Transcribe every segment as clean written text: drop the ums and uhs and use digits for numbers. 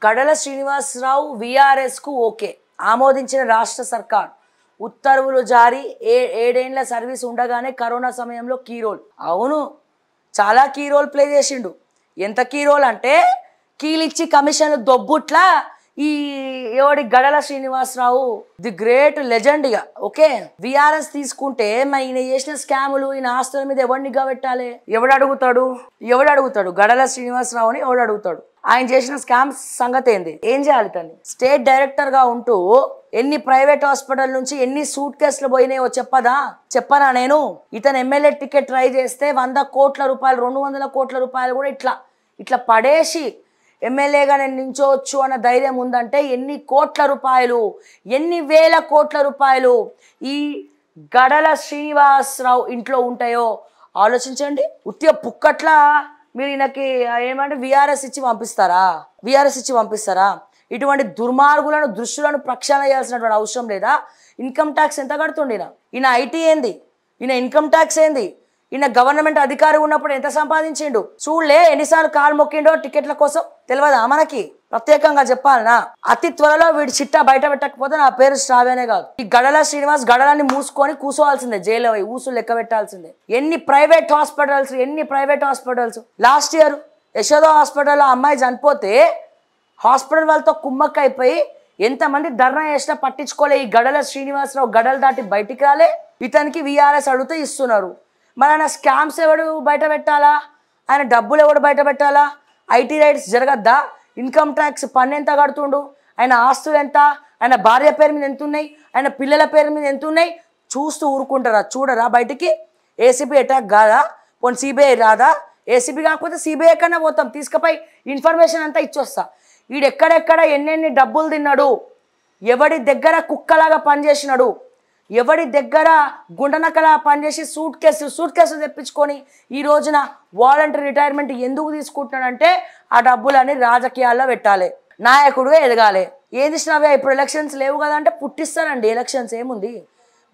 గడల శ్రీనివాసరావు విఆర్ఎస్ కు ఓకే ఆమోదించిన రాష్ట్ర సర్కార్ ఉత్తర్వులు జారీ ఏడేండ్ల సర్వీస్ ఉండగానే కరోనా సమయంలో కీ రోల్. అవును, చాలా కీ రోల్ ప్లే చేసిండు. ఎంత కీ రోల్ అంటే కీలిచ్చి కమిషన్లు దొబ్బుట్లా ఈ ఎవడి గడల శ్రీనివాసరావు ది గ్రేట్ లెజెండ్. ఇక ఓకే విఆర్ఎస్ తీసుకుంటే మరి ఈయన చేసిన స్కాములు ఈయన ఆస్తుల మీద ఎవరిని నిఘా పెట్టాలి? ఎవడు అడుగుతాడు? గడల శ్రీనివాసరావుని ఎవడు అడుగుతాడు? ఆయన చేసిన స్కామ్స్ సంగతి ఏంది? ఏం చేయాలి? తను స్టేట్ డైరెక్టర్ గా ఉంటూ ఎన్ని ప్రైవేట్ హాస్పిటల్ నుంచి ఎన్ని సూట్ కేసులు పోయినాయో చెప్పనా నేను? ఇతను ఎమ్మెల్యే టికెట్ ట్రై చేస్తే 100 కోట్ల రూపాయలు 200 కోట్ల రూపాయలు కూడా ఇట్లా పడేసి ఎమ్మెల్యేగా నేను నించోవచ్చు అన్న ధైర్యం ఉందంటే ఎన్ని కోట్ల రూపాయలు, ఎన్ని వేల కోట్ల రూపాయలు ఈ గడల శ్రీనివాసరావు ఇంట్లో ఉంటాయో ఆలోచించండి. ఉత్తిగా పుక్కట్లా మీరు ఈయనకి ఏమంటే విఆర్ఎస్ ఇచ్చి పంపిస్తారా? ఇటువంటి దుర్మార్గులను దృశ్యులను ప్రక్షాళన చేయాల్సినటువంటి అవసరం లేదా? ఇన్కమ్ ట్యాక్స్ ఎంత కడుతుండే ఈయన? ఐటీ ఏంది? ఈయన ఇన్కమ్ ట్యాక్స్ ఏంది? ఈయన గవర్నమెంట్ అధికారి ఉన్నప్పుడు ఎంత సంపాదించిండు చూడలే? ఎన్నిసార్లు కాలు మొక్కిండో టికెట్ల కోసం తెలియదా మనకి? ప్రత్యేకంగా చెప్పాలనా? అతి త్వరలో వీడి చిట్టా బయట పెట్టకపోతే నా పేరు శ్రావ్యనే కాదు. ఈ గడల శ్రీనివాస్ గడలాన్ని మూసుకొని కూర్చోవాల్సిందే, జైలు ఊసులు లెక్క పెట్టాల్సిందే. ఎన్ని private hospitals last year Yashoda హాస్పిటల్లో అమ్మాయి చనిపోతే హాస్పిటల్ వాళ్ళతో కుమ్మక్క అయిపోయి ఎంతమంది ధర్నా చేసినా పట్టించుకోలే. ఈ గడల శ్రీనివాసరావు గడలు దాటి బయటికి రాలే. ఇతనికి విఆర్ఎస్ అడిగితే ఇస్తున్నారు. మరి ఆయన స్కామ్స్ ఎవడు బయట పెట్టాలా? ఆయన డబ్బులు ఎవడు బయట పెట్టాలా? ఐటీ రైట్స్ జరగద్దా? ఇన్కమ్ ట్యాక్స్ పన్ను ఎంత కడుతుండు? ఆయన ఆస్తులు ఎంత? ఆయన భార్య పేరు మీద ఎంత ఉన్నాయి? ఆయన పిల్లల పేరు మీద ఎంత ఉన్నాయి? చూస్తూ ఊరుకుంటారా? చూడరా బయటికి? ఏసీబీ అటాక్ కాదా? పోనీ సిబిఐ రాదా? ఏసీబీ కాకపోతే సిబిఐ కన్నా పోతాం, తీసుకుపోయి ఇన్ఫర్మేషన్ అంతా ఇచ్చొస్తా. వీడెక్కడెక్కడ ఎన్నెన్ని డబ్బులు తిన్నాడు, ఎవడి దగ్గర కుక్కలాగా పనిచేసినాడు, ఎవడి దగ్గర గుండనకలా పనిచేసి సూట్ కేసు తెప్పించుకొని ఈ రోజున వాలంటరీ రిటైర్మెంట్ ఎందుకు తీసుకుంటున్నాడంటే ఆ డబ్బులని రాజకీయాల్లో పెట్టాలి, నాయకుడుగా ఎదగాలి. ఏది శ్రావ్య ఇప్పుడు ఎలక్షన్స్ లేవు కదా అంటే పుట్టిస్తారండి. ఎలక్షన్స్ ఏముంది,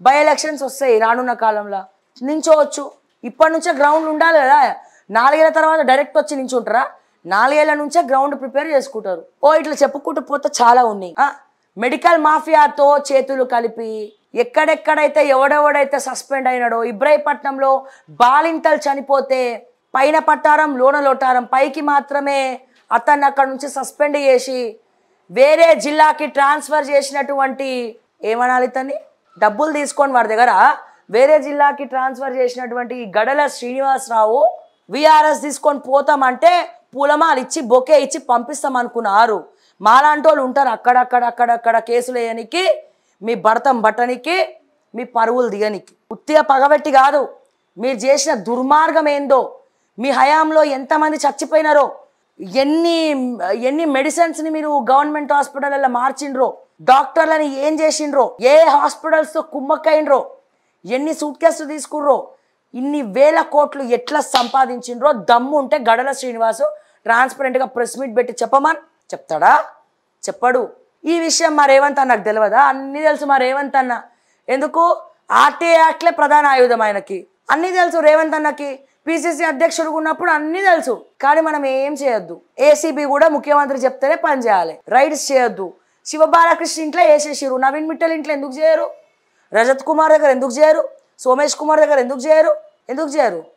బై ఎలక్షన్స్ వస్తాయి రానున్న కాలంలో, నించోవచ్చు. ఇప్పటి నుంచే గ్రౌండ్ ఉండాలి కదా. 4 ఏళ్ల తర్వాత డైరెక్ట్ వచ్చి నించుంటారా? 4 ఏళ్ల నుంచే గ్రౌండ్ ప్రిపేర్ చేసుకుంటారు. ఇట్లా చెప్పుకుంటూ పోతే చాలా ఉన్నాయి. మెడికల్ మాఫియాతో చేతులు కలిపి ఎక్కడెక్కడైతే ఎవడెవడైతే సస్పెండ్ అయినాడో, ఇబ్రాహీపట్నంలో బాలింతలు చనిపోతే పైన పట్టారం లోన లోటారం, పైకి మాత్రమే అతన్ని అక్కడ నుంచి సస్పెండ్ చేసి వేరే జిల్లాకి ట్రాన్స్ఫర్ చేసినటువంటి ఏమనాలి ఇతన్ని, డబ్బులు తీసుకొని వాడి దగ్గర వేరే జిల్లాకి ట్రాన్స్ఫర్ చేసినటువంటి గడల శ్రీనివాసరావు విఆర్ఎస్ తీసుకొని పోతామంటే పూలమాలు ఇచ్చి బొకే ఇచ్చి పంపిస్తాం అనుకున్నారు. మాలాంటి వాళ్ళు ఉంటారు అక్కడక్కడ కేసులు వేయనికి, మీ భర్తం బట్టనికి, మీ పరువులు దిగనికి. ఉత్తిగా పగబెట్టి కాదు, మీరు చేసిన దుర్మార్గం ఏందో, మీ హయాంలో ఎంతమంది చచ్చిపోయినారో, ఎన్ని మెడిసిన్స్ని మీరు గవర్నమెంట్ హాస్పిటల్లో మార్చిండ్రో, డాక్టర్లని ఏం చేసిండ్రో, ఏ హాస్పిటల్స్తో కుమ్మక్కైండ్రో, ఎన్ని సూట్ కేసులు తీసుకుర్రో, ఇన్ని వేల కోట్లు ఎట్లా సంపాదించిండ్రో దమ్ము ఉంటే గడల శ్రీనివాసు ట్రాన్స్పరెంట్గా ప్రెస్ మీట్ పెట్టి చెప్తాడా? చెప్పడు. ఈ విషయం మా రేవంత్ అన్నకు తెలియదా? అన్నీ తెలుసు మా రేవంత్ అన్న. ఎందుకు? ఆర్టీఐ యాక్ట్లే ప్రధాన ఆయుధం ఆయనకి. అన్నీ తెలుసు రేవంత్ అన్నకి. పిసిసి అధ్యక్షుడు ఉన్నప్పుడు అన్నీ తెలుసు. కానీ మనం ఏం చేయొద్దు. ఏసీబీ కూడా ముఖ్యమంత్రి చెప్తేనే పని చేయాలి, రైడ్స్ చేయొద్దు. శివబాలకృష్ణ ఇంట్లో వేసేసారు, నవీన్ మిట్టల్ ఇంట్లో ఎందుకు చేయరు? రజత్ కుమార్ దగ్గర ఎందుకు చేయరు? సోమేష్ కుమార్ దగ్గర ఎందుకు చేయరు?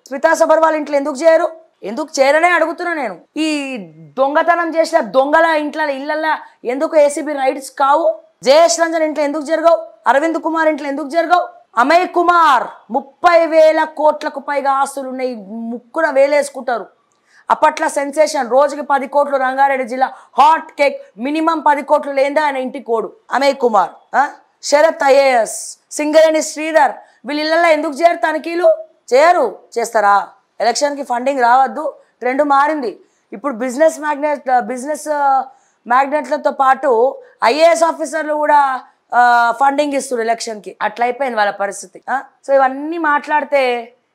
స్మితా సబర్వాల్ ఇంట్లో ఎందుకు చేయరు? ఎందుకు చేయరనే అడుగుతున్నా నేను. ఈ దొంగతనం చేసిన దొంగల ఇళ్ళల్లో ఎందుకు ఏసీబీ రైడ్స్ కావు? జయేష్ రంజన్ ఇంట్లో ఎందుకు జరగవు? అరవింద్ కుమార్ ఇంట్లో ఎందుకు జరగవు? అమయ్ కుమార్ 30,000 కోట్లకు పైగా ఆస్తులు ఉన్నాయి, ముక్కున వేలేసుకుంటారు. అప్పట్లో సెన్సేషన్, రోజుకి 10 కోట్లు. రంగారెడ్డి జిల్లా హాట్ కేక్, మినిమం 10 కోట్లు లేదా ఆయన ఇంటికి కోడు. అమయ్ కుమార్, శరత్ ఐఏఎస్, సింగరేణి శ్రీధర్ వీళ్ళ ఇళ్ళల్లో ఎందుకు చేయరు తనిఖీలు? చేస్తారా? ఎలక్షన్కి ఫండింగ్ రావద్దు, ట్రెండ్ మారింది. ఇప్పుడు బిజినెస్ మ్యాగ్నెట్లతో పాటు ఐఏఎస్ ఆఫీసర్లు కూడా ఫండింగ్ ఇస్తారు ఎలక్షన్కి. అట్లా అయిపోయింది వాళ్ళ పరిస్థితి. సో ఇవన్నీ మాట్లాడితే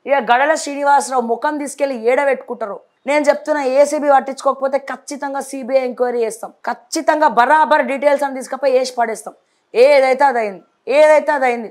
ఇక గడల శ్రీనివాసరావు ముఖం తీసుకెళ్ళి ఏడబెట్టుకుంటారు. నేను చెప్తున్నా, ఏసీబీ పట్టించుకోకపోతే ఖచ్చితంగా సిబిఐ ఎంక్వైరీ చేస్తాం, ఖచ్చితంగా బరాబర్ డీటెయిల్స్ అని తీసుకపోయి వేసి పడేస్తాం. ఏదైతే అదైంది.